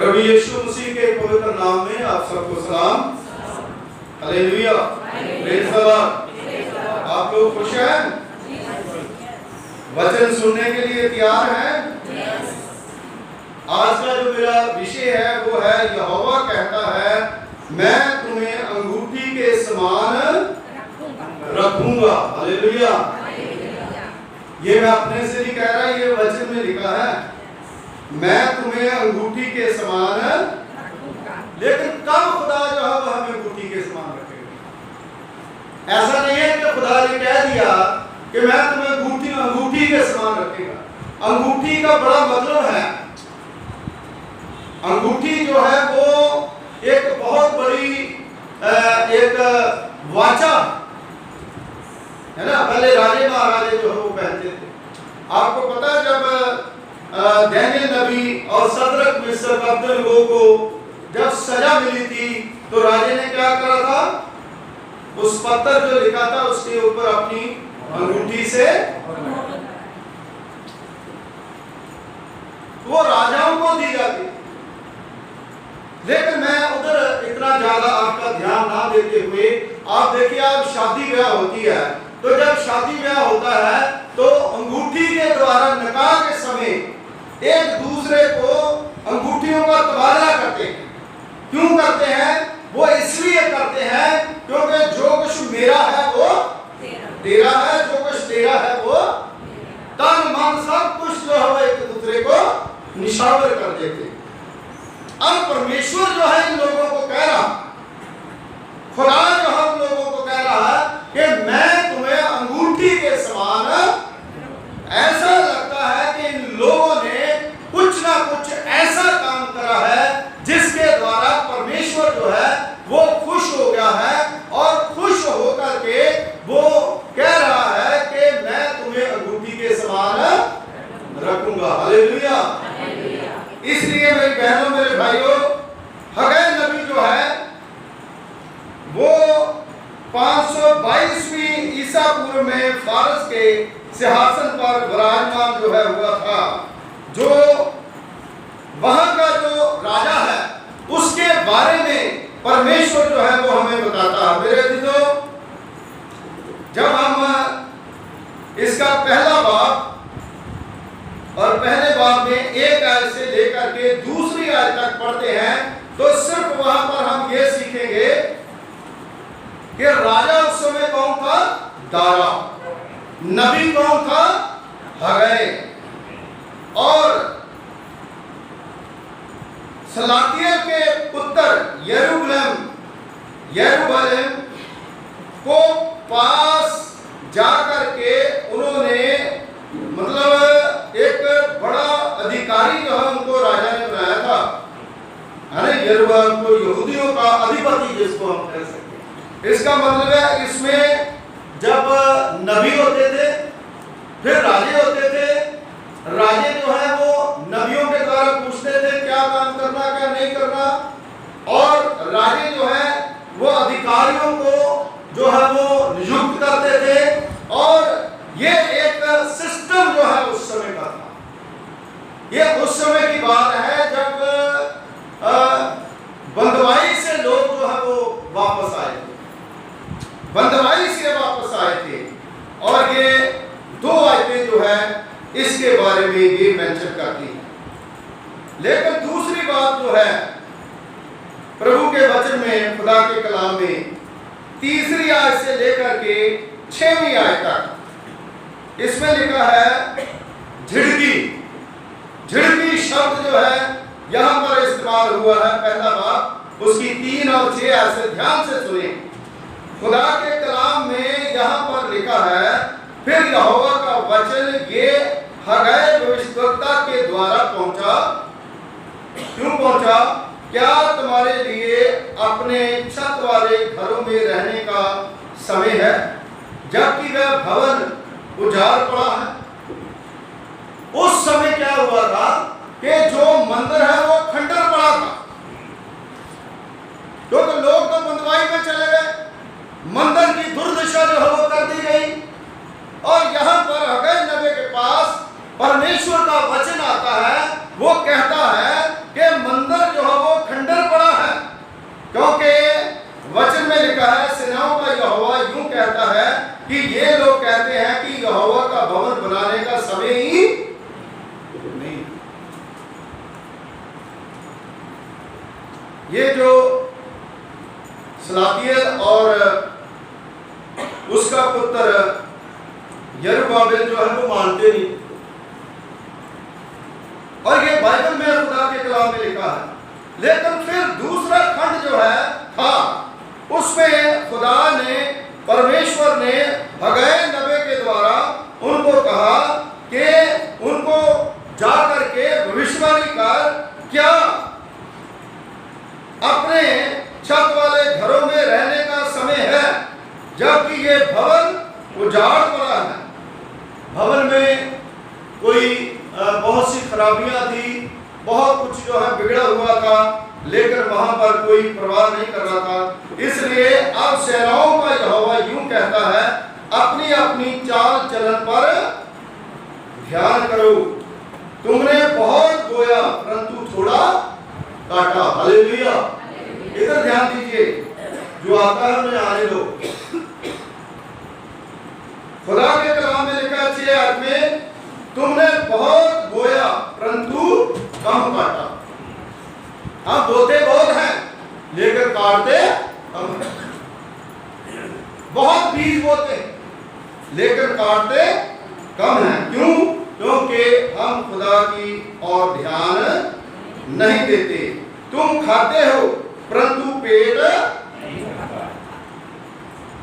प्रभु यीशु मसीह के पवित्र नाम में आप सबको सलाम। Hallelujah, praise the Lord. आप लोग खुश हैं? वचन सुनने के लिए तैयार हैं? आज का जो मेरा विषय है वो है यहोवा कहता है मैं तुम्हें अंगूठी के समान रखूंगा। हालेलुया। ये मैं अपने से नहीं कह रहा, ये वचन में लिखा है मैं तुम्हें अंगूठी के समान। लेकिन कब खुदा जो है वह हमें अंगूठी के समान रखेगा? ऐसा नहीं है कि खुदा ने कह दिया कि मैं तुम्हें अंगूठी के समान रखेगा। अंगूठी का बड़ा मतलब है, अंगूठी जो है वो एक बहुत बड़ी एक वाचा है ना। पहले राजे महाराजे जो है वो पहनते थे। आपको पता है जब दानियल नबी और सदरक मिस्र अब्दुल्लाह को जब सजा मिली थी तो राजे ने क्या करा था? उस पत्थर जो लिखा था उसके ऊपर अपनी अंगूठी से, वो राजाओं को दी जाती। लेकिन मैं उधर इतना ज्यादा आपका ध्यान ना देते हुए, आप देखिए आप शादी ब्याह होती है तो जब शादी ब्याह होता है तो अंगूठी के द्वारा निकाह के समय एक दूसरे को अंगूठियों का तबादला करते हैं। क्यों करते हैं? वो इसलिए करते हैं क्योंकि जो कुछ मेरा है वो तेरा है, जो कुछ तेरा है वो तन मन सब कुछ जो है एक दूसरे को निशावर कर देते। अब परमेश्वर जो है इन लोगों को कह रहा, खुदा जो हम लोगों को कह रहा है कि मैं तुम्हें अंगूठी के समान। ऐसा लगता है कि इन लोगों ने कुछ ना कुछ ऐसा काम करा है जिसके द्वारा परमेश्वर जो है वो खुश हो गया है और खुश होकर के वो कह रहा है कि मैं तुम्हें अंगूठी के समान रखूंगा। हालेलुया। इसलिए मेरी बहनों मेरे भाइयों, हगै नबी जो है वो 522वीं ईसा पूर्व में फारस के सिंहासन पर विराजमान जो है हुआ था। जो वहां का जो राजा है उसके बारे में परमेश्वर जो है वो हमें बताता है। मेरे अजीजों, जब हम इसका पहला बाब और पहले बाब में एक आयत से लेकर के दूसरी आयत तक पढ़ते हैं तो सिर्फ वहां पर हम ये सीखेंगे कि राजा उस समय कौन था? दारा। नबी कौन था? हगै। और सलातियल के पुत्र यरूबलेम को पास जाकर के उन्होंने मतलब एक बड़ा अधिकारी जो है उनको राजा ने बनाया था। अरे यरूबलेम को यहूदियों का अधिपति जिसको हम कह सकते। इसका मतलब है इसमें जब नबी होते थे फिर राजे होते थे। राजे जो है वो नबियों के द्वारा पूछते थे क्या काम करना क्या नहीं करना, और राजे जो है वो अधिकारियों को जो है वो नियुक्त करते थे। और ये एक सिस्टम जो है उस समय का था। ये उस समय की बात है जब बंदवाई से लोग जो है वो वापस आए थे, बंदवाई से वापस आए थे। और ये दो आयतें जो है इसके बारे में ये मेंशन करती है। लेकिन दूसरी बात जो है प्रभु के वचन में, खुदा के कलाम में तीसरी आयत से लेकर के 6वीं आयत तक इसमें लिखा है झिड़की। झिड़की शब्द जो है यहां पर इस्तेमाल हुआ है। पहला बाब उसकी 3 और 6 आयत से ध्यान से सुने। खुदा के कलाम में यहां पर लिखा है फिर यहोवा का वचन ये हगै भविष्यद्वक्ता के द्वारा पहुंचा। क्यों पहुंचा? क्या तुम्हारे लिए अपने छत वाले घरों में रहने का समय है जबकि वह भवन उजाड़ पड़ा है? उस समय क्या हुआ था कि जो मंदिर है वो खंडर पड़ा था, क्योंकि लोग तो बंदवाई में चले गए, मंदिर की दुर्दशा जो है वो कर दी गई। और यहां पर हगै नबी के पास परमेश्वर का वचन आता है, वो कहता है कि मंदिर जो ये जो सलातियल और उसका पुत्र यरूबाबेल जो है वो मानते नहीं, और ये बाइबल में खुदा के कलाम में लिखा है। लेकिन फिर दूसरा खंड जो है था, उसमें खुदा ने, परमेश्वर ने हगै नबी के द्वारा उनको कहा कि उनको जाकर के भविष्यवाणी कर, क्या अपने छत वाले घरों में रहने का समय है, जबकि ये भवन उजाड़ पड़ा है। भवन में कोई बहुत सी खराबियां थी, बहुत कुछ जो है बिगड़ा हुआ था, लेकिन वहां पर कोई परवाह नहीं कर रहा था। इसलिए अब सेनाओं का यहोवा यूं कहता है, अपनी अपनी चाल चलन पर ध्यान करो। तुमने बहुत बोया परंतु थोड़ा काटा। हालेलुया। इधर ध्यान दीजिए, जो आता है उन्हें आने दो। खुदा के कलाम में लिखा 6 आयत में, तुमने बहुत बोया परंतु कम काटा। हम बोते बहुत हैं लेकर काटते कम हैं। बहुत बीज बोते हैं लेकर काटते कम हैं। क्यों? क्योंकि हम खुदा की ओर ध्यान नहीं देते। तुम खाते हो परंतु पेट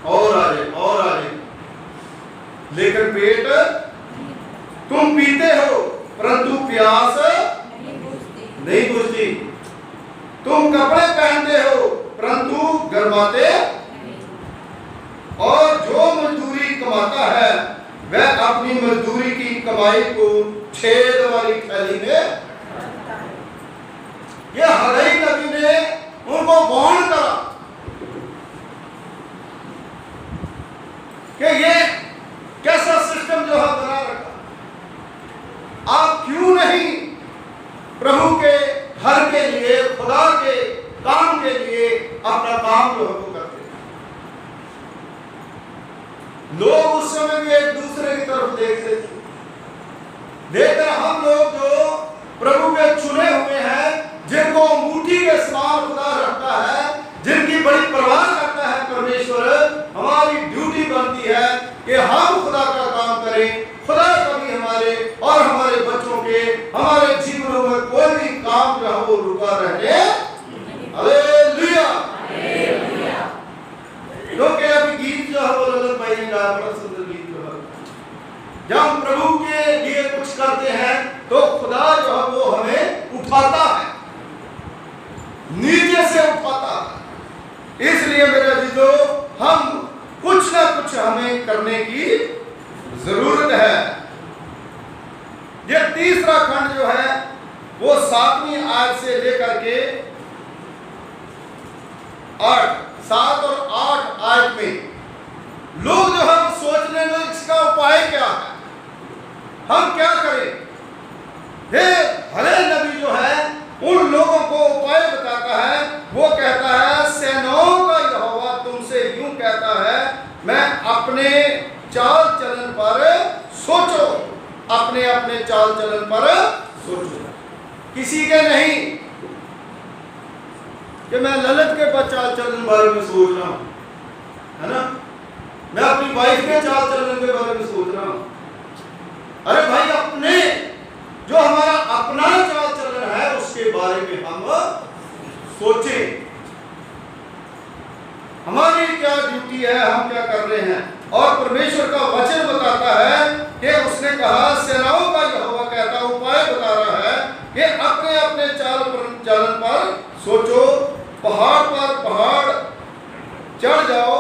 और आगे लेकिन पेट, तुम पीते हो परंतु प्यास नहीं बुझती। तुम कपड़े पहनते हो परंतु गर्माते, और जो मजदूरी कमाता है वह अपनी मजदूरी की कमाई को छेद वाली थैली में। यह हगै नबी ने उनको वार्न करा कि ये कैसा सिस्टम जो है बना रखा। आप क्यों नहीं प्रभु के घर के लिए, खुदा के काम के लिए अपना काम जो है वो करते? लोग उस समय भी एक दूसरे की तरफ देखते थे, लेकिन हम लोग जो प्रभु के चुने हुए हैं, जिनको अंगूठी के समान खुदा रखता है, जिनकी बड़ी परवाह करता है परमेश्वर, हमारी ड्यूटी बनती है कि हम खुदा का काम करें। खुदा कभी हमारे और हमारे बच्चों के, हमारे जीवनों में कोई भी काम जो है वो रुका रहने। हालेलुया। क्योंकि अभी गीत जो है वो ललन भाई ने गाया, बड़ा सुंदर गीत जो है, जब हम प्रभु के लिए कुछ करते हैं तो खुदा जो है वो हमें उठाता है, नीचे से उठाता है। इसलिए मेरे अजीजों, हम कुछ ना कुछ हमें करने की जरूरत है। यह तीसरा खंड जो है वो 7वीं आयत से लेकर के 7 और 8 आयत में लोग जो हम सोचने में इसका उपाय क्या है, हम क्या करें। हे हगै नबी जो है उन लोगों को उपाय बताता है। वो कहता है, सेनाओं का यहोवा तुमसे यूं कहता है, मैं अपने चाल चलन पर सोचो। अपने अपने चाल चलन पर सोचो, किसी के नहीं कि मैं ललित के चाल चलन बारे में सोच रहा हूं, है ना, मैं अपनी वाइफ के चाल चलन के बारे में सोच रहा हूं। अरे भाई, अपने जो हमारा अपना चाल चलन है उसके बारे में हम सोचें। हमारी क्या ड्यूटी है, हम क्या कर रहे हैं। और परमेश्वर का वचन बताता है कि उसने कहा, सेनाओं का यहोवा कहता, उपाय बता रहा है कि अपने अपने चालन पर सोचो। पहाड़ पर पहाड़ चढ़ जाओ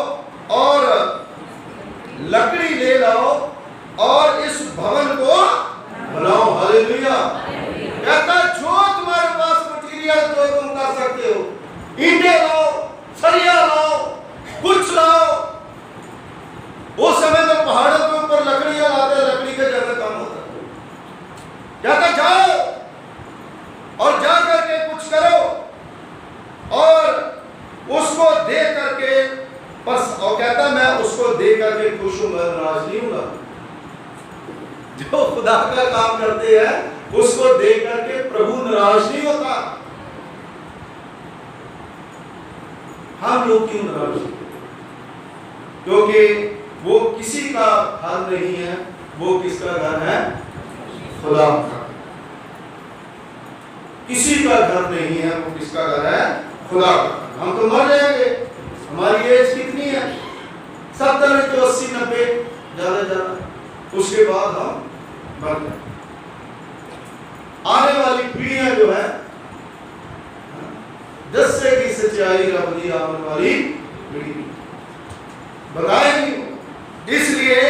और लकड़ी ले लाओ और इस भवन को बनाओ। हालेलुया। कहता, जो तुम्हारे पास मटीरियल जो तुम कर सकते हो, ईंटें लाओ, सरिया लाओ, कुछ लाओ। उस समय तो पहाड़ों के ऊपर लकड़ियां लाते, लकड़ी के जगह काम होता। कहता, जाओ और जा करके कुछ करो और उसको देख करके बस। और कहता, मैं उसको देख करके खुश हूं, मैं नाराज नहीं हूं। जो खुदा का काम करते हैं उसको देख करके प्रभु नाराज नहीं होता। हम लोग क्यों नाराज हैं? क्योंकि वो किसी का घर नहीं है, वो किसका घर है? खुदा का। किसी का घर नहीं है, वो किसका घर है? खुदा का। हम तो मर जाएंगे, हमारी एज कितनी है? 70 नहीं तो 80 90 ज्यादा ज्यादा, उसके बाद हम मर जाएंगे। आने वाली पीढ़ियां जो है दस्से की सच्चाई रब दी आने वाली पीढ़ी बताएंगी। इसलिए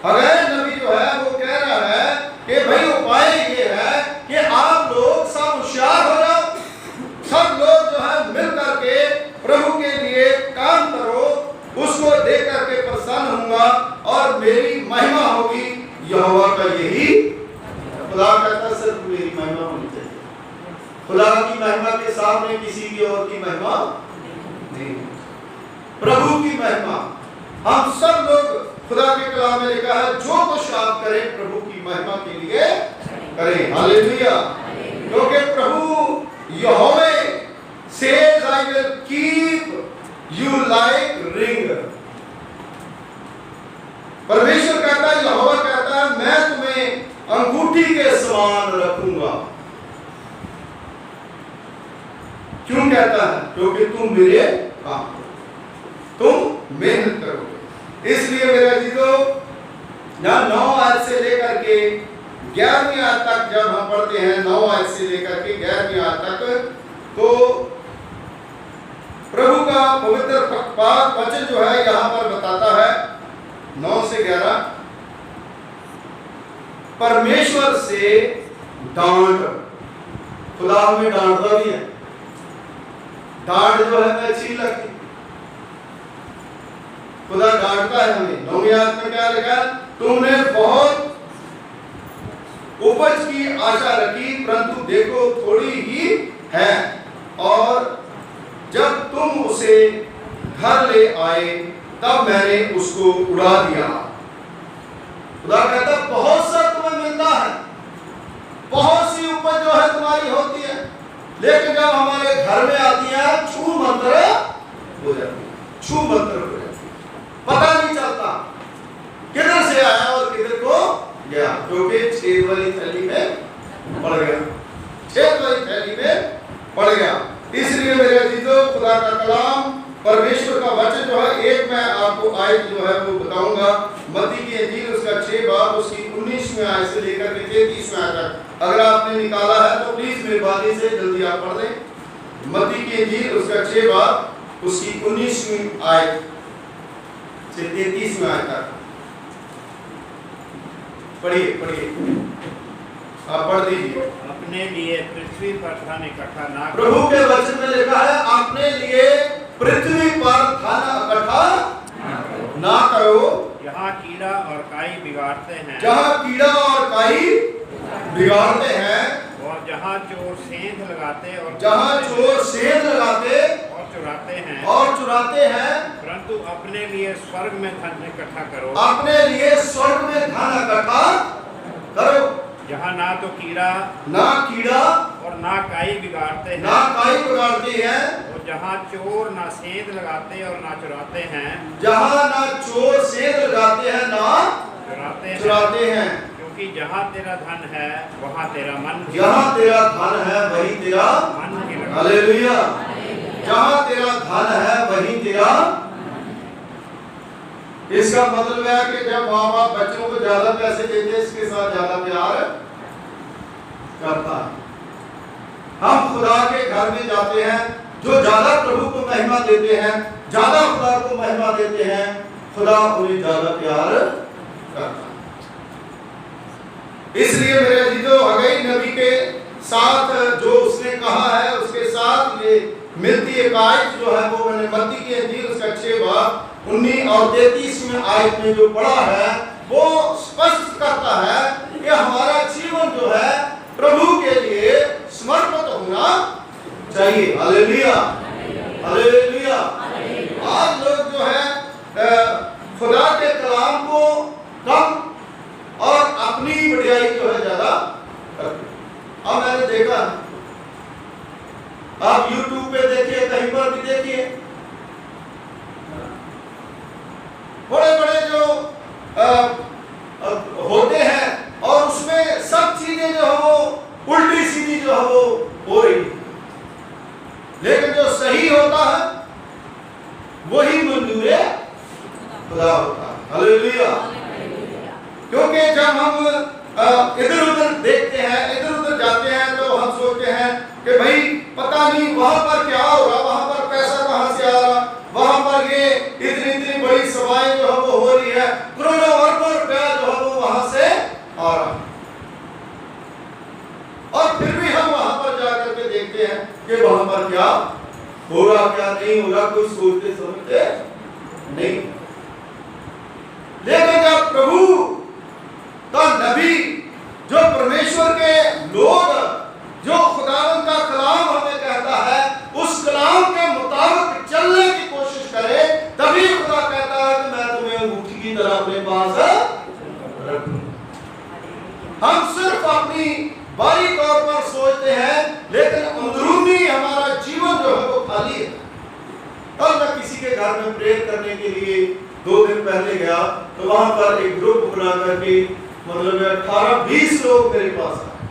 हगै नबी जो है वो कह रहा है कि भाई उपाय ये है कि आप लोग सब होशियार हो जाओ, सब लोग जो है मिल करके प्रभु के लिए काम करो, उसको देख करके प्रसन्न होऊंगा और मेरी महिमा होगी। यहोवा का यही खुदा कहता, सिर्फ मेरी महिमा होनी चाहिए। खुदा की महिमा के सामने किसी की और की महिमा नहीं, प्रभु की महिमा। हम सब लोग, खुदा के कलाम में लिखा है, जो कुछ आप करें प्रभु की महिमा के लिए करें। हालेलुया। क्योंकि प्रभु यहोवा says I will keep you like ring। परमेश्वर कहता है, यहोवा कहता है, मैं तुम्हें अंगूठी के समान रखूंगा। क्यों कहता है? क्योंकि तुम मेरे काम करो, तुम मेहनत करोगे। इसलिए मेरे अजीजों, 9 आयत से लेकर के 11वीं आयत तक जब हम पढ़ते हैं, 9 आयत से लेकर के 11वीं आयत तक, तो प्रभु का पवित्र पाक वचन जो है यहां पर बताता है 9 से 11, परमेश्वर से डांट। खुदा हमें डांटता भी है, डांट जो है अच्छी लगती, खुदा डांटता है हमें। 9वीं आयत में क्या लिखा? तुमने बहुत उपज की आशा रखी, परंतु देखो थोड़ी ही है, और जब तुम उसे घर ले आए तब मैंने उसको उड़ा दिया। खुदा कहता बहुत सा तुम्हें मिलता है, बहुत सी उपज जो है तुम्हारी होती है, लेकिन जब हमारे घर में आती है छू मंत्र हो जाती है, छू मंत्र हो जाती है, पता नहीं चलता किधर से आया और किधर को गया, क्योंकि छेद वाली थैली में पड़ गया, छेद वाली थैली में पड़ गया। इसलिए मेरे अजीजों, खुदा का कलाम, परमेश्वर का वचन जो है, एक मैं आपको आयत जो है वो बताऊंगा, मत्ती की इंजील उसका 6 बाब उसकी 19वीं आयत से लेकर के 33वीं आयत तक। अगर आपने निकाला है तो प्लीज मेहरबानी से जल्दी आप पढ़ दें। मत्ती की इंजील उसका 6 बाब उसकी 19वीं आयत से 33वीं आयत तक पढ़िए, पढ़िए, आप पढ़ दीजिए। अपने लिए पृथ्वी पर धन इकट्ठा ना करो। प्रभु के वचन में लिखा है, अपने लिए पृथ्वी पर धन इकट्ठा ना करो, जहाँ कीड़ा और काई बिगाड़ते हैं, जहाँ कीड़ा और काई बिगाड़ते हैं, और जहाँ चोर सेंध लगाते और जहाँ चोर सेंध लगाते और चुराते हैं, परंतु अपने लिए स्वर्ग में धन इकट्ठा करो, अपने लिए स्वर्ग में धन इकट्ठा करो, जहाँ ना तो कीड़ा और ना काई बिगाड़ते हैं, ना काई बिगाड़ती है, और जहाँ चोर ना सेंध लगाते और ना चुराते हैं, जहाँ ना चोर सेंध लगाते हैं ना चुराते हैं, क्योंकि जहाँ तेरा धन है वहाँ तेरा मन, जहाँ तेरा धन है वही तेरा मन भी लगा। हालेलुया। जहाँ तेरा धन है वही तेरा। इसका मतलब है कि जब माँ बाप बच्चों को ज्यादा पैसे देते हैं, इसके साथ ज्यादा प्यार करता है। हम खुदा के घर में जाते हैं, जो ज्यादा प्रभु को महिमा देते हैं, ज्यादा खुदा को महिमा देते हैं, खुदा उन्हें ज्यादा प्यार करता है। इसलिए मेरे अजीजों, हगै नबी के साथ जो उसने कहा है उसके साथ ये मिलती एक आयत जो है वो मैंने मत्ती की इंजील उसका 6 बाब 19 और 33 में आयत में जो पढ़ा है वो स्पष्ट करता है कि हमारा जीवन जो है प्रभु के लिए समर्पित होना चाहिए। Hallelujah, hallelujah. आज लोग जो है खुदा के कलाम को कम और अपनी बढ़ियाई जो है ज्यादा करते। अब मैंने देखा, आप YouTube पे देखिए, कहीं पर भी देखिए, बड़े बड़े जो होते हैं, और उसमें सब चीजें जो है वो उल्टी सीधी जो है वो हो रही है। लेकिन जो सही होता है वही मंजूर खुदा होता है। हालेलुया। क्योंकि जब हम इधर उधर देखते हैं, इधर उधर जाते हैं, तो हम सोचते हैं कि भाई पता नहीं वहां पर क्या हो रहा, वहां पर पैसा कहां से आ रहा, वहां पर ये इतनी बड़ी सभाएं जो है वो हो रही है, करोड़ों अरबों रुपया जो है वो वहां से आ रहा। और फिर भी हम वहां पर जाकर के देखते हैं कि वहां पर क्या हो रहा, क्या नहीं हो रहा, कुछ सोचते समझते नहीं। लेकिन जब प्रभु का नबी, जो परमेश्वर के लोग, जो खुदावंद का कलाम हमें कहता है, उस कलाम के मुताबिक चलने की कोशिश करे, तभी खुदा कहता है कि मैं तुम्हें अंगूठी की तरह अपने पास रखूं। हम सिर्फ अपनी बारी तौर पर सोचते हैं, लेकिन अंदरूनी हमारा जीवन जो है वो खाली है। कल मैं किसी के घर में प्रेयर करने के लिए 2 दिन पहले गया, तो वहां पर एक ग्रुप बना करके मतलब 18-20 लोग मेरे पास आए।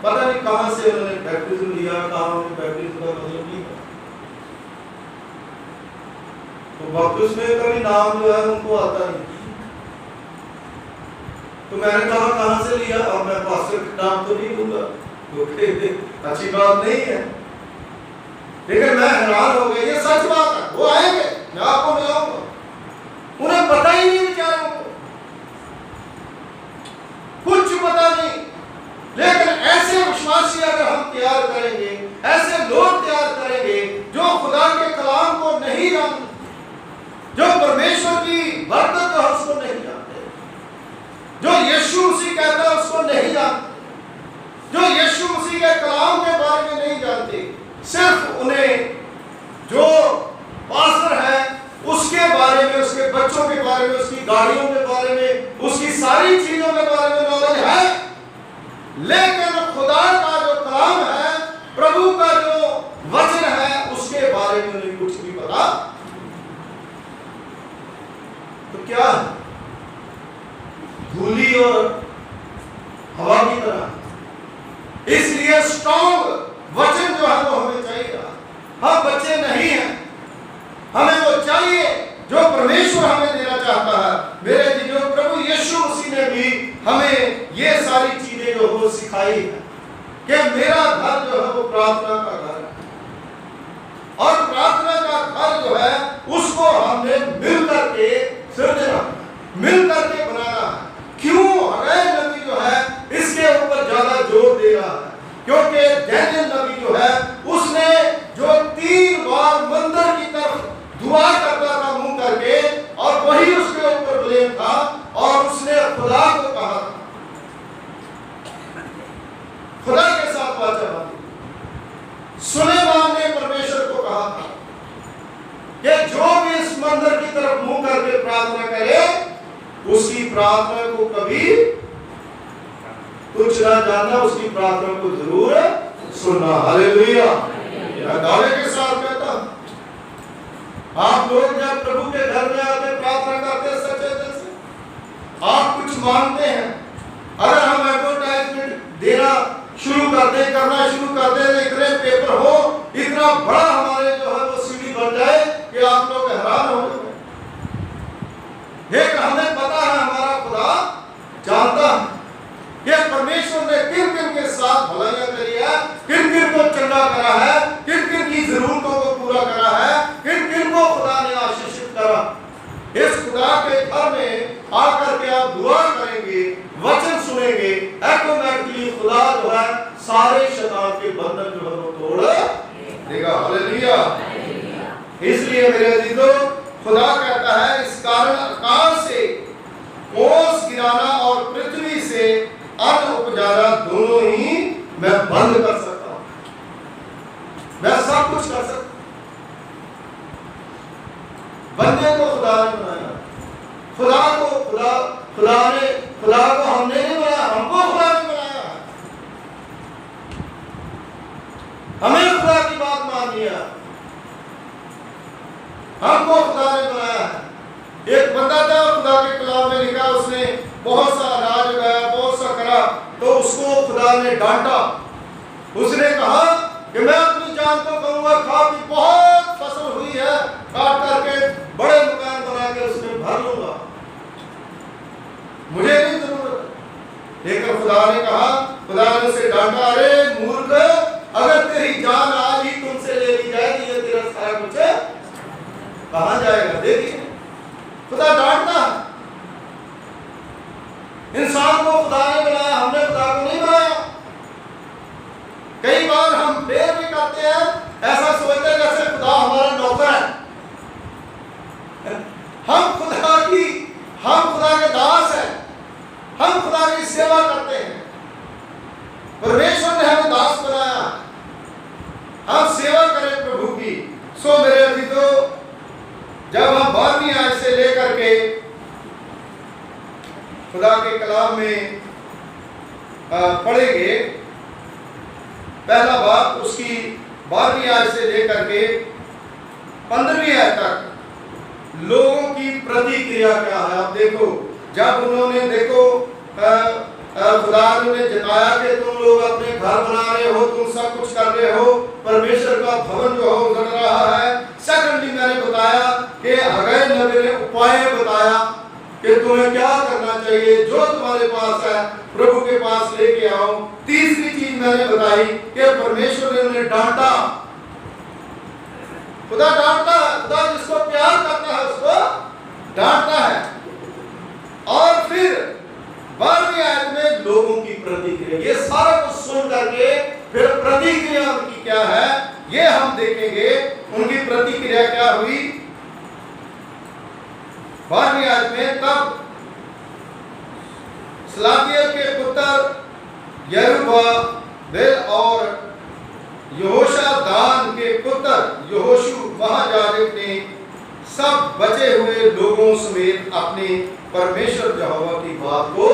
पता नहीं कहां से उन्होंने बैप्टिज्म लिया, कहां उन्होंने बैप्टिज्म का मतलब नहीं था। तो बपतिस्मे का भी नाम जो है उनको आता नहीं। तो मैंने कहा कहां से लिया, और मैं पास्टर का नाम तो नहीं दूंगा क्योंकि अच्छी बात नहीं है। लेकिन मैं हैरान हो गया, ये सच बात है। वो आएंगे, मैं आपको मिलाऊंगा, उन्हें पता ही नहीं, बेचारों को कुछ पता नहीं। लेकिन ऐसे विश्वासी अगर हम तैयार करेंगे, ऐसे लोग तैयार करेंगे जो खुदा के कलाम को नहीं जानते, जो परमेश्वर की बरकत है उसको नहीं जानते, जो यीशु मसीह कहता है उसको नहीं जानते, जो यीशु मसीह के कलाम के बारे में नहीं जानते, सिर्फ उन्हें जो पास्टर है उसके बारे में, उसके बच्चों के बारे में, उसकी गाड़ियों के बारे में, उसकी सारी चीजों के बारे में नॉलेज है, लेकिन खुदा का जो कलाम है, प्रभु का जो वचन है, उसके बारे में उन्हें कुछ भी पता। तो क्या धूली और हवा की तरह। इसलिए स्ट्रॉन्ग वचन जो है वो हमें चाहिए। हम बच्चे नहीं हैं, हमें वो चाहिए जो परमेश्वर हमें देना चाहता है। मेरे जो प्रभु यीशु मसीह ने भी हमें ये सारी चीजें जो वो सिखाई है कि मेरा घर जो है वो प्रार्थना का घर है, और प्रार्थना का घर जो है उसको हमने मिल करके सृजना, मिल करके बनाना है। क्यों हगाई नबी जो है इसके ऊपर ज्यादा जोर दे रहा है, क्योंकि डैनियल नबी जो है उसने जो 3 बार मंदिर की तरफ दुआ करता था मुंह करके, और वही उसके ऊपर ब्लेम था, और उसने खुदा को कहा था, खुदा के साथ वाचा बांधी। सुलेमान ने परमेश्वर को कहा था कि जो भी इस मंदिर की तरफ मुंह करके प्रार्थना करे, उसकी प्रार्थना को कभी कुछ ना जानना, उसकी प्रार्थना को जरूर सुनना। हालेलुया। मैं दावे के साथ कहता हूं, आप लोग जब प्रभु के घर में आते प्रार्थना करते हैं सच्चे दिल से, आप कुछ मांगते हैं, अगर हम एडवर्टाइजमेंट देना शुरू कर दें, करना शुरू कर दें, इतने पेपर हो, इतना बड़ा हमारे जो है वो सीडी बन जाए कि आप लोग हैरान हो जाए। लेकिन हमें पता है, हमारा खुदा जानता है कि परमेश्वर ने किन किन के साथ भलाइयां करी है, किन किन को चंगा करा है, किन किन की जरूरतों को पूरा करा है, किन किन को खुदा ने आशीषित करा। इस खुदा के घर में आकर के आप दुआ करेंगे, वचन सुनेंगे, ऑटोमेटिकली खुदा जो है सारे शैतान के बंधन जो है वो तोड़ देगा। हालेलुया। इसलिए मेरे अजीजों, खुदा कहता है इस कारण आकाश से ओस गिराना और पृथ्वी से अन्न उपजाना दोनों ही मैं बंद कर सकता हूं, मैं सब कुछ कर सकता हूं। बंदे को खुदा ने बनाया, खुदा को हमने नहीं बनाया, हमको खुदा ने बनाया। हमें खुदा की बात माननी है, हमको खुदा ने बनाया है। एक बंदा था, खुदा के कलाम में लिखा, उसने बहुत सा अनाज उगाया, बहुत सा करा, तो उसको खुदा ने डांटा। उसने कहा कि मैं अपनी जान को कहूंगा, खा पी, बहुत फसल हुई है, काट करके बड़े मकान बना के उसमें भर लूंगा, मुझे नहीं जरूरत। लेकिन खुदा ने कहा, खुदा ने उसे डांटा, अरे मूर्ख, अगर तेरी जान आज ही तुमसे ले ली जाएगी, ये तेरा सारा कुछ कहां जाएगा? देखिए, खुदा डांटता। इंसान को खुदा ने बनाया, हमने खुदा को नहीं बनाया। कई बार हम देर भी करते हैं, ऐसा सोचते हैं जैसे खुदा हमारा नौकर है। हम खुदा के दास हैं, हम खुदा की सेवा करते हैं। परमेश्वर ने हमें दास बनाया, हम सेवा करें प्रभु की। सो मेरे अजीजों, जब हम 12वीं आयत से लेकर के खुदा के कलाम में पढ़ेंगे, पहला बाब उसकी 12वीं आयत से लेकर के 15वीं आयत तक लोगों की प्रतिक्रिया क्या है। आप देखो, जब उन्होंने देखो खुदा ने जताया कि तुम लोग अपने घर बना रहे हो, तुम सब कुछ कर रहे हो, परमेश्वर का भवन जो हो उजड़ रहा है। सेकंडली मैंने बताया कि हगै नबी ने उपाय बताया कि तुम्हें क्या करना चाहिए, जो तुम्हारे पास है प्रभु के पास लेके आओ। तीसरी चीज मैंने बताई कि परमेश्वर ने उन्हें डांटा। खुदा डांटता है, खुदा जिसको प्यार करता है उसको डांटता है। और फिर 12वीं आयत में लोगों की प्रतिक्रिया, ये सारा कुछ सुन करके फिर प्रतिक्रिया उनकी क्या है ये हम देखेंगे। उनकी प्रतिक्रिया क्या हुई 12वीं आयत में। तब सलातियल के पुत्र यरूब्बाबेल और यहोशादान के पुत्र यहोशू महायाजक ने सब बचे हुए लोगों समेत अपने परमेश्वर यहोवा की बात को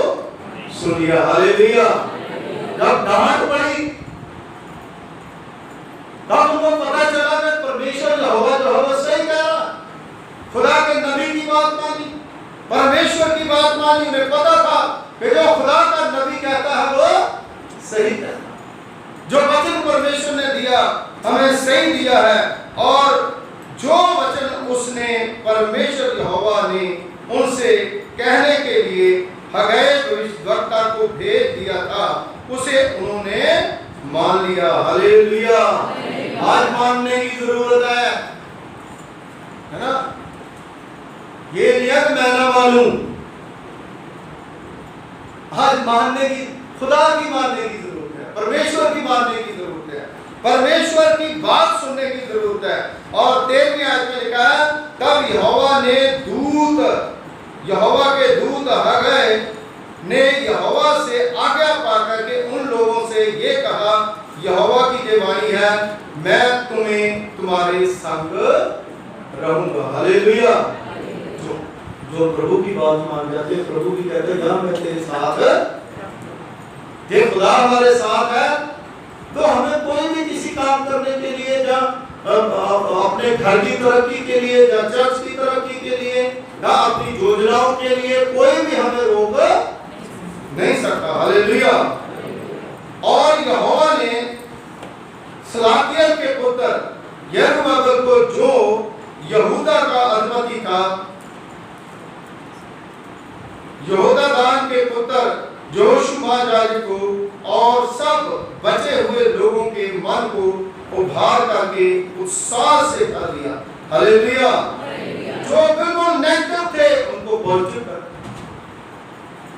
सुन लिया। हालेलुया। जब डांट पड़ी तब उनको पता चला कि परमेश्वर यहोवा सही कह रहा। खुदा के नबी की बात मानी, परमेश्वर की बात मानी। उन्हें पता था कि जो खुदा का नबी कहता है वो सही कहता है। जो वचन परमेश्वर ने दिया हमें सही दिया है, और जो वचन उसने परमेश्वर यहोवा ने उनसे कहने के लिए हगै भविष्यद्वक्ता को भेज दिया था, उसे उन्होंने मान लिया। हालेलुया। आज मानने की जरूरत है ना। ये नियत मैं ना मानूं, आज मानने की, खुदा की मानने की जरूरत है, परमेश्वर की मानने की जरूरत है, परमेश्वर की बात सुनने की जरूरत है। और 13वीं आयत में लिखा है, तब यहोवा के दूत हगै ने यहोवा से आज्ञा पाकर के उन लोगों से ये कहा, यहोवा की ये वाणी है, मैं तुम्हें तुम्हारे संग रहूंगा। हालेलुया। जो प्रभु की बात मान जाते, प्रभु की कहते हैं मैं तेरे साथ, ये खुदा हमारे साथ है, तो हमें कोई भी किसी काम करने के लिए, या अपने घर की तरक्की के लिए, या चर्च की तरक्की के लिए, या अपनी योजनाओं के लिए कोई भी हमें रोक नहीं सकता। हालेलुया। और यहोवा ने सलातियल के पुत्र यरूब्बाबेल को, जो यहूदा का अधिपति था, यहोदादान के पुत्र यहोशू महायाजक को और सब बचे हुए लोगों के मन को उभार करके उत्साह से भर दिया। हालेलुया। जो बिल्कुल नेगेटिव थे उनको पॉजिटिव कर,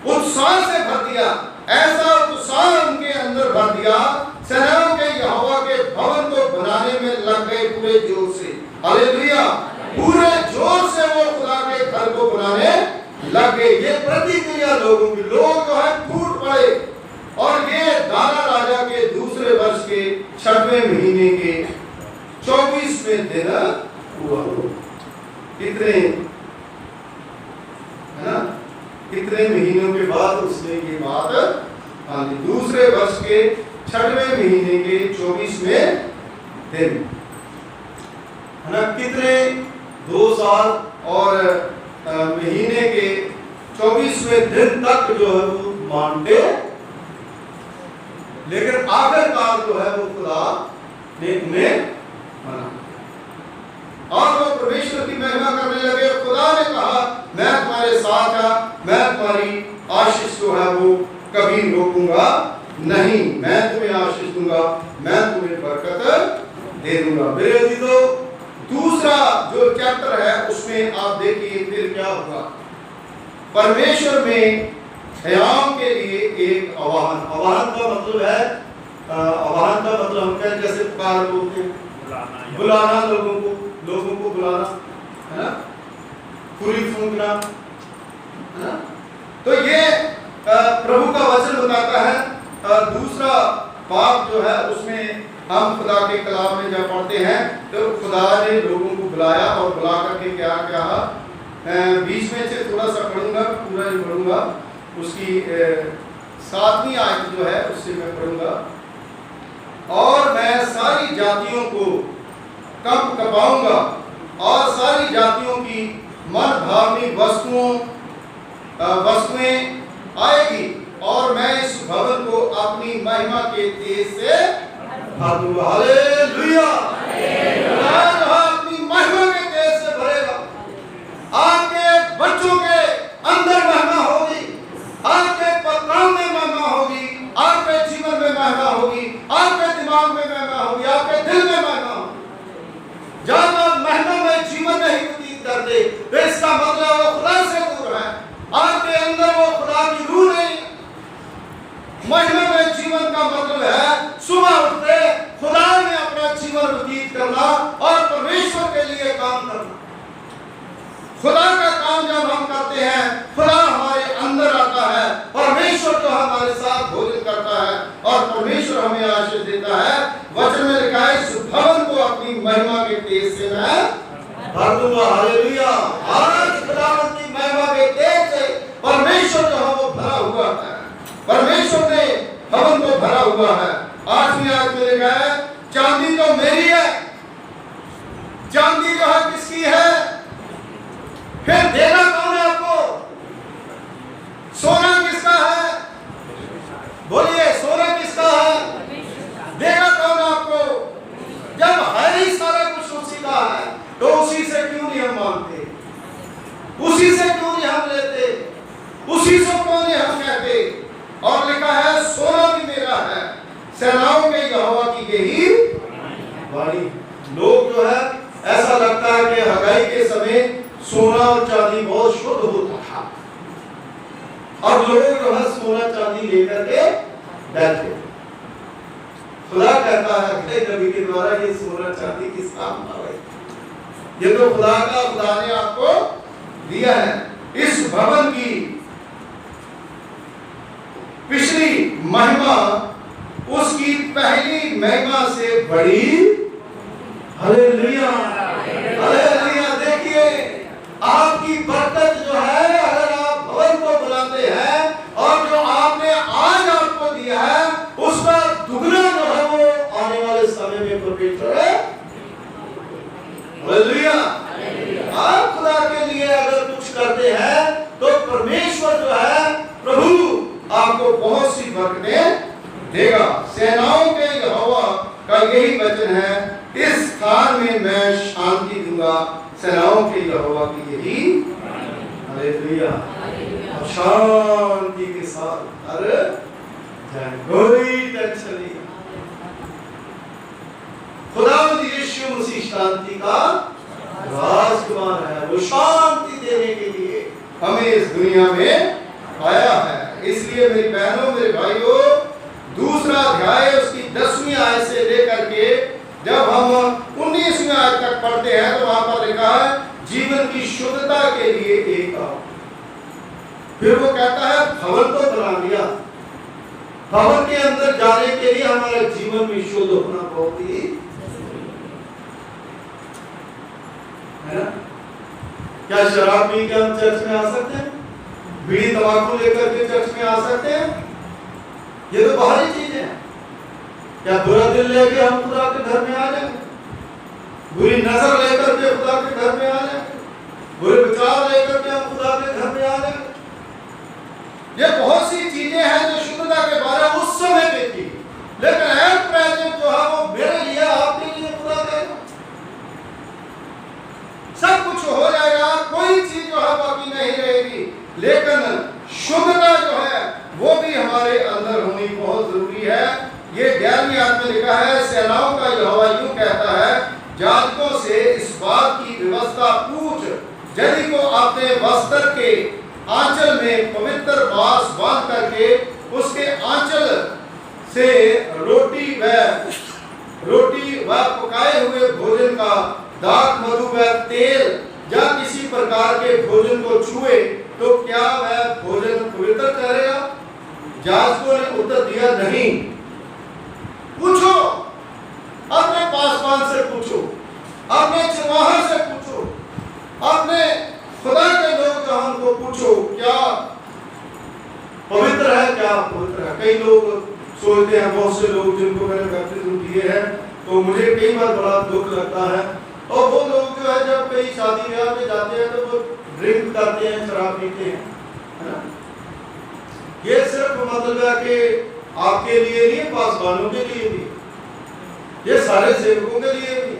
उत्साह से भर दिया। ऐसा उत्साह उनके अंदर भर दिया, सेनाओं के यहोवा के भवन को बनाने में लग गए पूरे जोर से। हालेलुया। पूरे जोर से वो खुदा के घर को बनाने लग गए। ये प्रतिक्रिया लोगों की, लोग जो है टूट पड़े। और ये दारा राजा के दूसरे वर्ष के 6वें महीने के 24वें दिन हुआ। कितने है ना, कितने महीनों के बाद उसने ये बात आनी। दूसरे वर्ष के 6वें महीने के 24वें दिन है ना। कितने 2 साल और महीने के 24वें दिन तक जो है वो मानते, लेकिन आखिरकार जो है वो खुदा ने उन्हें माना और वो परमेश्वर की महिमा करने लगे। खुदा ने कहा मैं तुम्हारे साथ हूं, मैं तुम्हारी आशीष जो है वो कभी रोकूंगा नहीं, मैं तुम्हें आशीष दूंगा, मैं तुम्हें बरकत दे दूंगा। मेरे अजीजों, दूसरा जो चैप्टर है उसमें आप देखिए फिर क्या होगा। परमेश्वर में क़याम के लिए एक आह्वान, आह्वान का मतलब है, आह्वान का मतलब हम क्या जैसे पुकार बोलते हैं, बुलाना, लोगों को बुलाना, है ना, पूरी फूंकना, है ना। तो ये प्रभु का वचन बताता है। दूसरा पाप जो है उसमें हम खुदा के कलाम में जब पढ़ते हैं तो खुदा ने लोगों को बुलाया और बुला करके क्या कहा, बीच में से थोड़ा सा पढ़ूंगा, पूरा नहीं पढ़ूंगा, उसकी 7वीं आयत जो है उससे मैं पढ़ूंगा। और मैं सारी जातियों को कब कपाऊंगा और सारी जातियों की मन भावनी वस्तुएं आएगी और मैं इस भवन को अपनी महिमा के तेज से भर दूंगा। हालेलुया, अपनी महिमा के तेज से भरेगा। आपके बच्चों के अंदर महिमा होगी, आपके काम में महिमा होगी, आपके जीवन में महिमा होगी, आपके दिमाग में महिमा होगी, आपके दिल में महिमा होगी। जब आप महिमा में जीवन नहीं व्यतीत करते तो इसका मतलब वो खुदा से दूर है, आपके अंदर वो खुदा की रूह नहीं। महिमा में जीवन का मतलब है सुबह उठते खुदा में अपना जीवन व्यतीत करना और परमेश्वर के लिए काम करना। खुदा का काम जब हम करते हैं, खुदा हमारे अंदर आता है, परमेश्वर तो हमारे साथ भोजन करता है और परमेश्वर हमें आशीष देता है। वचन में लिखा है इस भवन को अपनी महिमा के तेज से मैं भर दूंगा। हालेलुया, आज खुदावंद की महिमा के तेज से परमेश्वर जो है वो भरा हुआ है, परमेश्वर ने भवन को भरा हुआ है। 8वीं आयत में लिखा है चांदी तो मेरी है। चांदी जो है किसकी है? फिर देना कौन है आपको? सोना किसका है? बोलिए, सोना किसका है? देगा कौन आपको? जब है ही सारा कुछ उसी का है तो उसी से क्यों नहीं हम मांगते, उसी से क्यों नहीं हम लेते, उसी से क्यों नहीं हम कहते। और लिखा है सोना भी मेरा है, सेनाओं के यहोवा की यही वाणी। लोग जो है ऐसा लगता है कि हगाई के समय सोना और चांदी बहुत शुद्ध होता था और लोग जो है सोना चांदी लेकर के बैठे। खुदा कहता है नबी के द्वारा ये सोना चांदी किस काम का है? ये तो खुदा का, खुदा ने आपको दिया है। इस भवन की पिछली महिमा उसकी पहली महिमा से बड़ी। Hallelujah, hallelujah. देखिए, आपकी बरकत जो है, अगर आप भवन को बुलाते हैं और जो आपने आज आपको दिया है उसका दुगना जो है वो आने वाले समय में परमेश्वर है। हालेलुया। आप खुदा के लिए अगर कुछ करते हैं तो परमेश्वर जो है प्रभु आपको बहुत सी बरकतें देगा। सेनाओं के यहोवा का यही वचन है, इस स्थान में मैं शांति दूंगा। सेनाओं के यहोवा की यही, हालेलुया, शांति के साथ। अरे कोई टेंशन नहीं। खुदावंद यीशु मसीह शांति का राजकुमार है, वो शांति देने के लिए हमें इस दुनिया में आया है। इसलिए मेरी बहनों, मेरे भाइयों, दूसरा अध्याय उसकी 10वीं आयत से लेकर के जब हम 19वीं आयत तक पढ़ते हैं तो वहां पर लिखा है जीवन की शुद्धता के लिए एक। फिर वो कहता है भवन तो बना लिया, भवन के अंदर जाने के लिए हमारा जीवन भी शुद्ध होना बहुत ही है ना। क्या शराब पी के हम चर्च में आ सकते हैं? बीड़ी तंबाकू लेकर के चर्च में आ सकते हैं? ये तो बाहरी चीज है। क्या बुरा दिल लेके हम खुदा के घर में आ जाएंगे? बुरी नजर लेकर के खुदा के घर में आ जाएंगे? बुरे विचार लेकर के घर में आने लगे। ये बहुत सी चीजें हैं जो शुद्धता के बारे में उस समय पे थी, लेकिन एट प्रेजेंट जो है वो मेरे लिए आपके लिए पूरा करेगा। सब कुछ हो जाएगा, कोई चीज जो है बाकी नहीं रहेगी, लेकिन शुद्धता जो है वो भी हमारे अंदर होनी बहुत जरूरी है। ये 11वीं आयत में लिखा है, सेनाओं का यहोवा यूं कहता है, याजकों से इस बात की व्यवस्था पूछ, यदि को अपने वस्त्र के आंचल में पवित्र बांस बांध करके उसके आंचल से रोटी व पकाए हुए भोजन का दाख मधु व तेल या किसी प्रकार के भोजन को छुए तो क्या वह भोजन पवित्र ठहरेगा? याजकों ने उत्तर दिया, नहीं। पूछो, अपने पासवान से पूछो, अपने चरवाहे से पूछो, अपने खुदा के लोग जो उनको पूछो, क्या पवित्र है, क्या पवित्र है। कई लोग सोचते हैं, बहुत से लोग जिनको मैंने बैप्टिज्म दिए हैं, तो मुझे कई बार बड़ा दुख लगता है, और वो लोग जो है जब कई शादी ब्याह में जाते हैं तो वो ड्रिंक करते हैं, शराब पीते हैं, है ना। ये सिर्फ मतलब है कि आपके लिए नहीं, पासवानों के लिए भी, ये सारे सेवकों के लिए भी,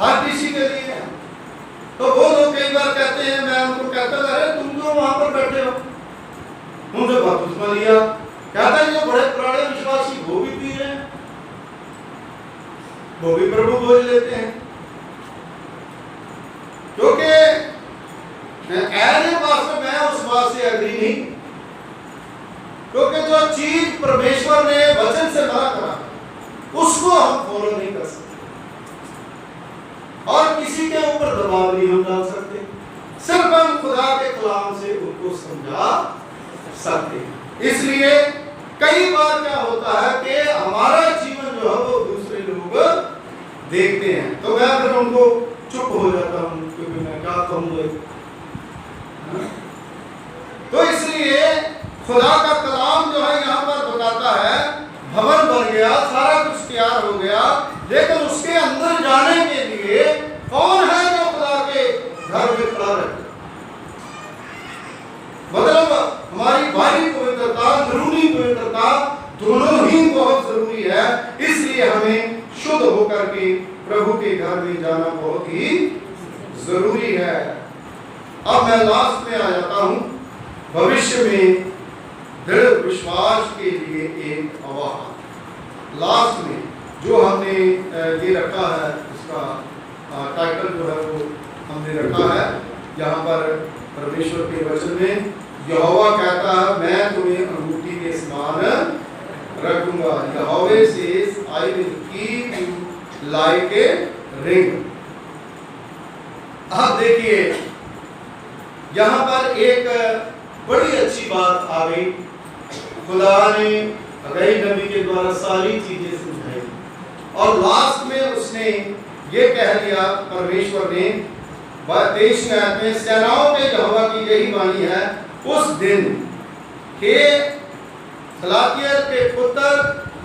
हर किसी के लिए है। तो वो लोग कई बार कहते हैं, मैं उनको कहता हूं, अरे तुम तो वहां पर बैठे हो, उनसे बपतिस्मा लिया, कहता है जो बड़े पुराने विश्वासी वो भी पी रहे हैं, वो भी प्रभु भोज लेते हैं। क्योंकि एज पास्टर मैं उस बात से एग्री नहीं, क्योंकि जो चीज परमेश्वर ने वचन से मना करा उसको हम फॉलो नहीं कर सकते, और किसी के ऊपर दबाव नहीं हम डाल सकते, सिर्फ हम खुदा के कलाम से उनको समझा सकते हैं। इसलिए कई बार क्या होता है कि हमारा जीवन जो है वो दूसरे लोग देखते हैं, तो मैं फिर उनको चुप हो जाता हूं, क्योंकि मैं क्या कहूंगा। तो इसलिए खुदा का कलाम जो है यहाँ पर बताता है, भवन बन गया, सारा कुछ तैयार हो गया, लेकिन उसके अंदर जाने के लिए कौन है जो खुदा के घर में खड़ा रहे? मतलब हमारी बाहरी पवित्रता, अंदरूनी पवित्रता दोनों ही बहुत जरूरी है। इसलिए हमें शुद्ध होकर के प्रभु के घर में जाना बहुत ही जरूरी है। अब मैं लास्ट में आ जाता हूं, भविष्य में दृढ़ विश्वास के लिए एक आह्वान। लास्ट में जो हमने ये रखा है, इसका टाइटल जो है वो हमने रखा है यहाँ पर परमेश्वर के वचन में, यहोवा कहता है मैं तुम्हें अंगूठी के समान रखूंगा। यहोवा says I will keep you like a ring. अब देखिए यहाँ पर एक बड़ी अच्छी बात आ गई, खुदा ने हगई नबी के द्वारा सारी चीजें समझाई, और लास्ट में उसने ये कह दिया, परमेश्वर ने 23वें आयत में, सेनाओं के यहोवा की यही वाणी है, उस दिन के सलातियल के पुत्र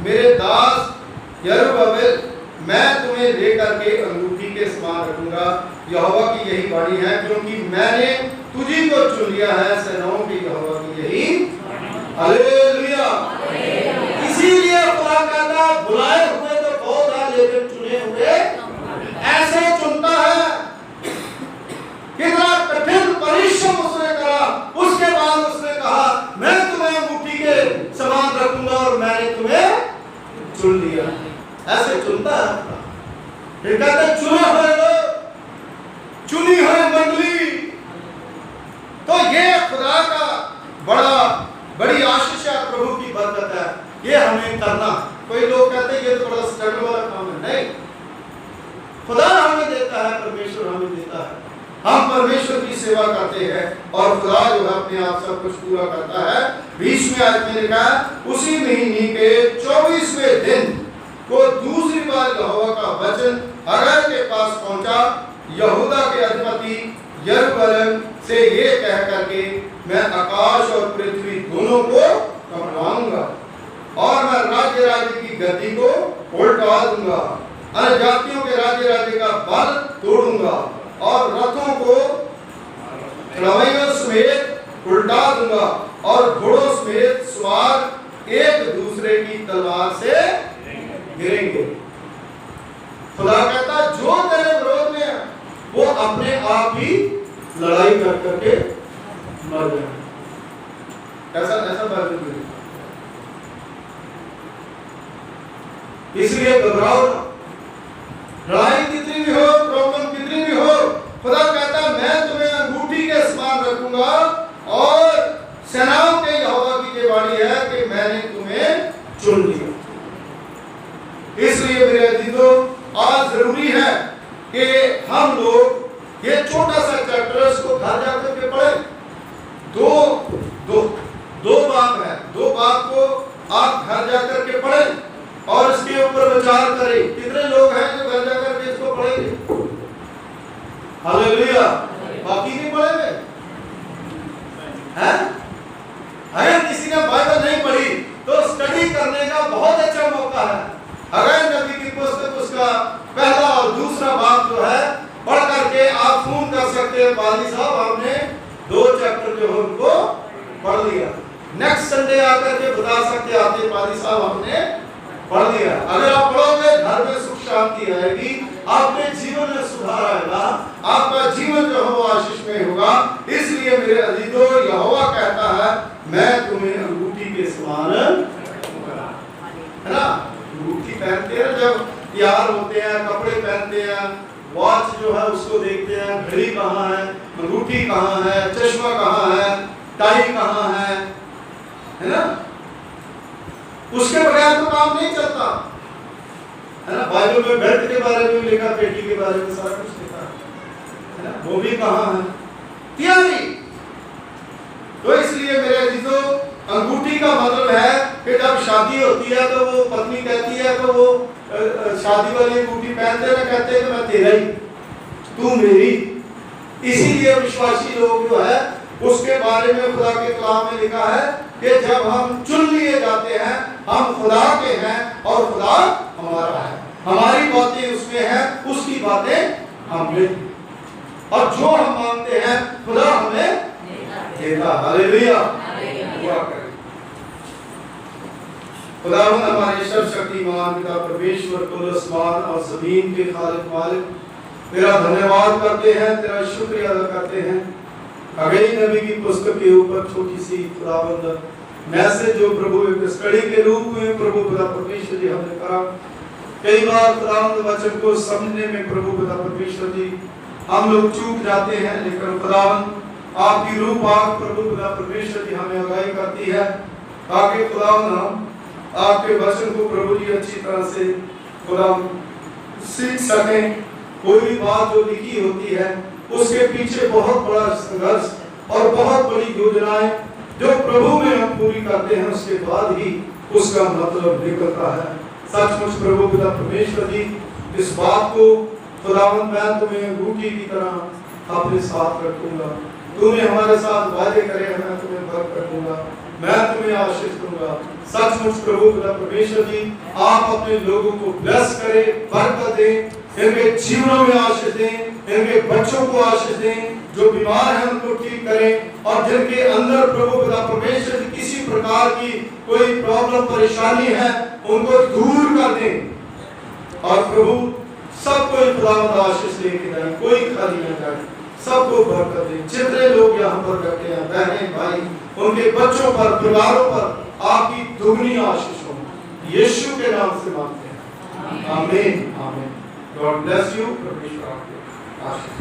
मेरे दास यरूब्बाबेल, मैं तुम्हें लेकर के अंगूठी के समान रखूंगा। यहोवा की यही वाणी है, क्योंकि मैंने तुझी को चुन लिया है, सेनाओं के यहोवा की यही। हालेलुया। इसीलिए खुदा कहता है, बुलाए हुए तो बहुत है, लेकिन चुने हुए ऐसे चुनता है। कितना कठिन परिश्रम उसने करा, उसके बाद उसने कहा मैं तुम्हें अंगूठी के समान रखूंगा और मैंने तुम्हें चुन लिया। ऐसे चुनता है। फिर कहते चुने हुए लोग, चुनी हुई मंडली। तो ये खुदा का बड़ी आशीष है, प्रभु की बरकत है, ये हमें करना। कोई लोग कहते हैं ये तो बड़ा स्ट्रगल वाला काम है, नहीं, खुदा हमें देता है, परमेश्वर हमें देता है, हम परमेश्वर की सेवा करते हैं और खुदा जो है अपने आप सब कुछ पूरा करता है। 20वें आयत में लिखा है, उसी महीने के 24वें दिन को दूसरी बार यहोवा का वचन हगै के पास पहुंचा, यहूदा के अधिपति यरूब्बाबेल से ये कह करके, मैं आकाश और पृथ्वी दोनों को कमवाऊंगा और मैं राज्य की गद्दी को उल्टा दूंगा, अन्य जातियों के राज्य का बल तोड़ूंगा और रथों को लड़ाइयों समेत उल्टा दूंगा और घोड़ों समेत सवार एक दूसरे की तलवार से गिरेंगे। खुदा कहता जो तेरे विरोध में है वो अपने आप ही लड़ाई कर करके मर जाए। ऐसा ऐसा बाइबल में लिखा। इसलिए घबराओ ना, लड़ाई कितनी भी हो, प्रॉब्लम कितनी भी हो, खुदा कहता मैं तुम्हें अंगूठी के समान रखूंगा और सेनाओं के यहोवा की ये वाणी है कि मैंने तुम्हें चुन लिया। इसलिए मेरे अजीजों आज जरूरी है कि हम लोग ये छोटा सा चैप्टर इसको घर जाकर के पढ़े। दो बात है, दो बात को आप घर जाकर के पढ़ें और इसके ऊपर विचार करें। कितने लोग हैं जो घर जाकर के इसको पढ़ेंगे? हालेलुया। बाकी नहीं पढ़ेंगे हैं? अगर किसी ने बाइबल नहीं पढ़ी तो स्टडी करने का बहुत अच्छा मौका है। अगर नबी की पुस्तक उसका पहला और दूसरा बाब जो है पढ़ करके आप फोन कर सकते हैं, पादी साहब आपने 2 चैप्टर जो है उनको पढ़ लिया। नेक्स्ट संडे आकर के बता सकते आते पादी साहब हमने पढ़ लिया। अगर आप पढ़ोगे घर में सुख शांति आएगी, आपके जीवन में सुधार आएगा, आपका जीवन जो है वो आशीष में होगा। इसलिए मेरे अजीजों यहोवा कहता है मैं तुम्हें अंगूठी के समान, है ना, अंगूठी पहनते हैं जब तैयार होते हैं, कपड़े पहनते हैं, वॉच जो है उसको देखते हैं, घड़ी कहाँ है, अंगूठी कहाँ है, चश्मा कहाँ है, टाई कहाँ है ना? उसके बगैर तो काम नहीं चलता, है ना? बाइबल में बेल्ट के बारे में लिखा, पेटी के बारे में सारा कुछ लिखा है ना? वो भी कहाँ है? तैयारी। तो इसलिए मेरे अजीजों अंगूठी का मतलब है कि जब शादी होती है तो वो पत्नी कहती है तो वो शादी वाली अंगूठी पहनते हैं, कहते हैं कि मैं तेरा ही, तू मेरी। इसीलिए विश्वासी लोग जो है उसके बारे में खुदा के कलाम में लिखा है कि जब हम चुन लिए जाते हैं हम खुदा के हैं और खुदा हमारा है, हमारी बातें उसमें हैं, उसकी बातें हमने, और जो हम मांगते हैं खुदा हमें देता। हालेलुया। खुदावंद हमारे सर्वशक्तिमान पिता परमेश्वर कुल आसमान और जमीन के खालिक मालिक, तेरा धन्यवाद करते हैं, तेरा शुक्रिया अदा करते हैं। अगली नबी की पुस्तक के ऊपर छोटी सी खुदावंद मैसेज जो प्रभु एक स्टडी के रूप में प्रभु खुदा परमेश्वर जी हमने करा। कई बार खुदावंद वचन को समझने में प्रभु खुदा परमेश्वर जी हम लोग चूक जाते हैं, लेकिन खुदावंद आपकी रूप आग प्रभु खुदा परमेश्वर जी हमें आगाही करती है ताकि खुदावंद हम आपके वचन को प्रभु जी अच्छी तरह से खुदा सीख सकें। कोई भी बात जो लिखी होती है उसके पीछे बहुत बड़ा संघर्ष और बहुत बड़ी योजनाएं जो प्रभु में हम पूरी करते हैं उसके बाद ही उसका मतलब निकलता है। सचमुच प्रभु खुदा परमेश्वर जी इस बात को खुदावंद मैं तुम्हें अंगूठी की तरह अपने साथ रखूंगा, तूने हमारे साथ वादे करे हैं, मैं तुम्हें बरकत दूंगा, मैं तुम्हें आशीष दूंगा। सचमुच प्रभु खुदा परमेश्वर जी आप अपने लोगों को ब्लेस करें, बरकत दें, इनके जीवनों में आशीष दें, इनके बच्चों को आशीष दें, जो बीमार हैं उनको ठीक करें, और जिनके अंदर प्रभु खुदा परमेश्वर जी किसी प्रकार की कोई प्रॉब्लम परेशानी है उनको दूर कर दें, और प्रभु सबको खुदावंद आशीष लेके जाए, कोई खाली न जाए, सबको बरकत दें। जितने लोग यहाँ पर बैठे हैं बहनें भाई, उनके बच्चों पर, परिवारों पर आपकी दुगनी आशीष हो, यीशु के नाम से मांगते हैं, आमीन आमीन। God bless you. परमेश्वर आपको आशीष